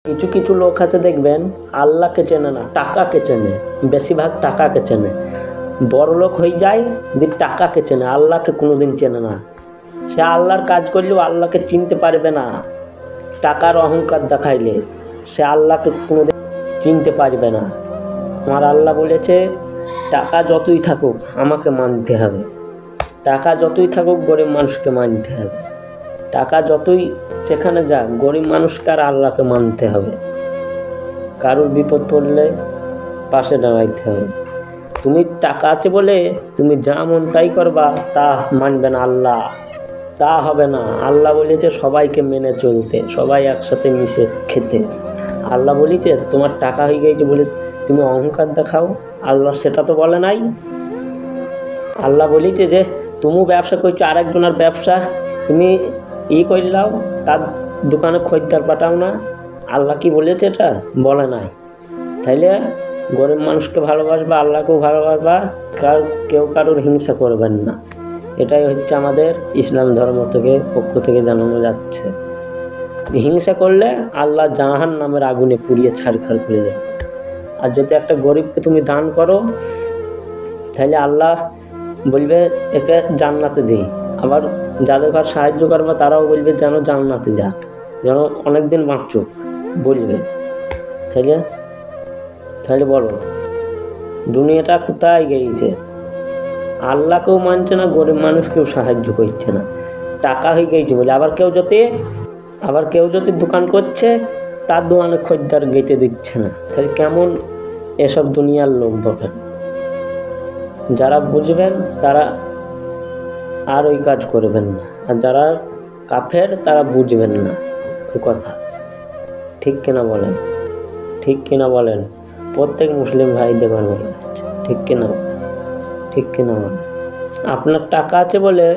কিছু কিছু লোক আছে দেখবেন আল্লাহকে চেনে না, টাকাকে চেনে, বেশিরভাগ টাকাকে চেনে। বড় লোক হয়ে যায় যে টাকাকে চেনে, আল্লাহকে কোনোদিন চেনে না। সে আল্লাহর কাজ করলেও আল্লাহকে চিনতে পারবে না। টাকার অহংকার দেখাইলে সে আল্লাহকে কোনোদিন চিনতে পারবে না। আমার আল্লাহ বলেছে, টাকা যতই থাকুক আমাকে মানতে হবে, টাকা যতই থাকুক গরিব মানুষকে মানতে হবে, টাকা যতই সেখানে যাক গরিব মানুষকে আর আল্লাহকে মানতে হবে। কারোর বিপদ পড়লে পাশে দাঁড়াইতে হবে। তুমি টাকা আছে বলে তুমি যা মন তাই করবা, তা মানবে না আল্লাহ, তা হবে না। আল্লাহ বলেছে সবাইকে মেনে চলতে, সবাই একসাথে মিশে খেতে। আল্লাহ বলেছে তোমার টাকা হয়ে গেছে বলে তুমি অহংকার দেখাও, আল্লাহ সেটা তো বলে নাই। আল্লাহ বলেছে যে তুমি ব্যবসা করছো, আরেকজনের ব্যবসা তুমি করলাও, তার দোকানে খরিদ্দার পাঠাও না। আল্লাহ কি বলেছে? এটা বলে নাই। তাইলে গরিব মানুষকে ভালোবাসবা, আল্লাহকেও ভালোবাসবা, কেউ কারোর হিংসা করবেন না। এটাই হচ্ছে আমাদের ইসলাম ধর্ম পক্ষ থেকে জানানো যাচ্ছে। হিংসা করলে আল্লাহ জাহান্নামের আগুনে পুড়িয়ে ছারখার করে দেবে। আর যদি একটা গরিবকে তুমি দান করো, তাহলে আল্লাহ বলবে একে জান্নাতে দেই। আবার যাদের ঘর সাহায্য করবে তারাও বলবে যেন জান্নাতে যাক, যেন অনেকদিন বাঁচুক বলবে। তাহলে বলো দুনিয়াটা কোথায় গিয়েছে? আল্লাহকেও মানছে না, গরিব মানুষকেও সাহায্য করছে না, টাকা হয়ে গেছে বলে। আবার কেউ যদি দোকান করছে, তার দোকানে খরিদ্দার গেতে দিচ্ছে না। তাহলে কেমন এসব দুনিয়ার লোক বলেন? যারা বুঝবেন তারা আর ওই কাজ করবেন না, আর যারা কাফের তারা বুঝবেন না ওই কথা। ঠিক কিনা বলেন? ঠিক কিনা বলেন? প্রত্যেক মুসলিম ভাইদের বলে ঠিক কিনা? ঠিক কিনা বলেন? আপনার টাকা আছে বলে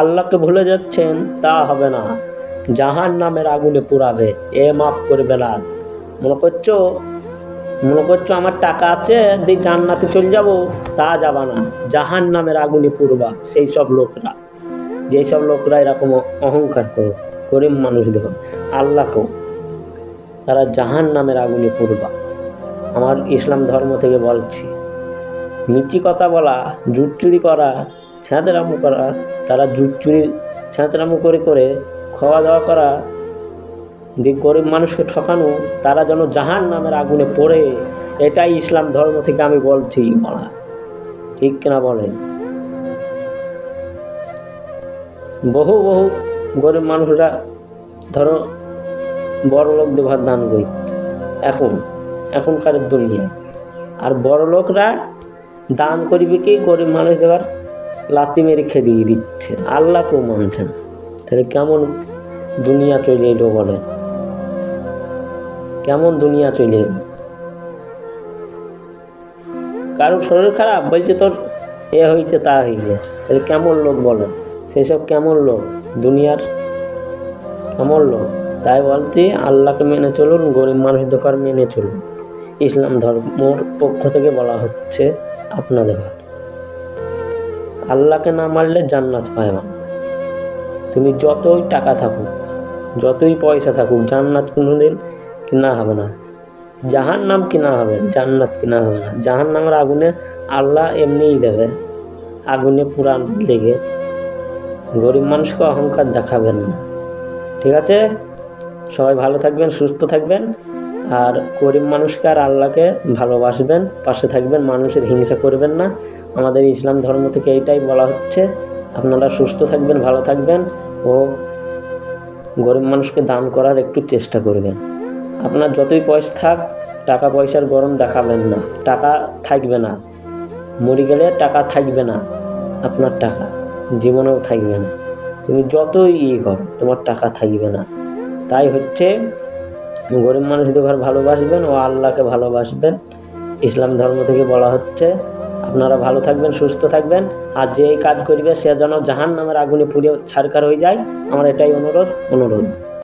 আল্লাহকে ভুলে যাচ্ছেন, তা হবে না। জাহান্নামের আগুনে পুড়াবে। এ মাফ করবে না। মনে করছো আমার টাকা আছে দিয়ে জান্নাতে চলে যাব, তা যাবা না। জাহান্নামের আগুনে পুড়বা। সেই সব লোকরা, যেসব লোকরা এরকম অহংকার করো গরিব মানুষ দেখো আল্লাহকেও, তারা জাহান্নামের আগুনে পুড়বা। আমার ইসলাম ধর্ম থেকে বলছি। মিথ্যে কথা বলা, জুট চুরি করা, ছেঁচড়ামো করা, তারা জুট চুরি ছেঁচড়ামো করে খাওয়া দাওয়া করা, যে গরিব মানুষকে ঠকানো, তারা যেন জাহান্নামের আগুনে পড়ে। এটাই ইসলাম ধর্ম থেকে আমি বলছি। ঠিক কিনা বলেন? বহু গরিব মানুষরা ধরো বড় লোকদের ঘর দান করি এখনকার দুনিয়ায়, আর বড় লোকরা দান করিবে কি গরিব মানুষ দেওয়ার লাথি মেরে খেদিয়ে দিচ্ছে, আল্লাহকেও মানছে না। তাহলে কেমন দুনিয়া চলে এলো বলেন? কেমন দুনিয়া চলে এলো? কারোর শরীর খারাপ বলছে তোর এ হয়েছে তা হয়েছে, তাহলে কেমন লোক বলেন? সেসব কেমন লোক? দুনিয়ার কেমন লোক? তাই বলছি আল্লাহকে মেনে চলুন, গরিব মানুষদের ঘর মেনে চলুন। ইসলাম ধর্মর পক্ষ থেকে বলা হচ্ছে আপনাদের। আল্লাহকে না মানলে জান্নাত পায় না। তুমি যতই টাকা থাকুক, যতই পয়সা থাকুক, জান্নাত কোনোদিন কিনা হবে না। জাহান্নাম কিনা হবে, জান্নাত কিনা হবে না। জাহান্নামের আগুনে আল্লাহ এমনিই দেবে, আগুনে পুরান লেগে। গরিব মানুষকে অহংকার দেখাবেন না। ঠিক আছে? সবাই ভালো থাকবেন, সুস্থ থাকবেন, আর গরিব মানুষকে আর আল্লাহকে ভালোবাসবেন, পাশে থাকবেন, মানুষের হিংসা করবেন না। আমাদের ইসলাম ধর্ম থেকে এইটাই বলা হচ্ছে। আপনারা সুস্থ থাকবেন, ভালো থাকবেন, ও গরিব মানুষকে দান করার একটু চেষ্টা করবেন। আপনার যতই পয়সা থাক, টাকা পয়সার গরম দেখাবেন না। টাকা থাকবে না, মরে গেলে টাকা থাকবে না। আপনার টাকা জীবনেও থাকবে না। তুমি যতই করো, তোমার টাকা থাকবে না। তাই হচ্ছে গরিব মানুষদের ঘর ভালোবাসবেন ও আল্লাহকে ভালোবাসবেন। ইসলাম ধর্ম থেকে বলা হচ্ছে। আপনারা ভালো থাকবেন, সুস্থ থাকবেন, আর যে এই কাজ করবে সে যেন জাহান্নামের আগুনে পুড়ে ছারখার হয়ে যায়। আমার এটাই অনুরোধ।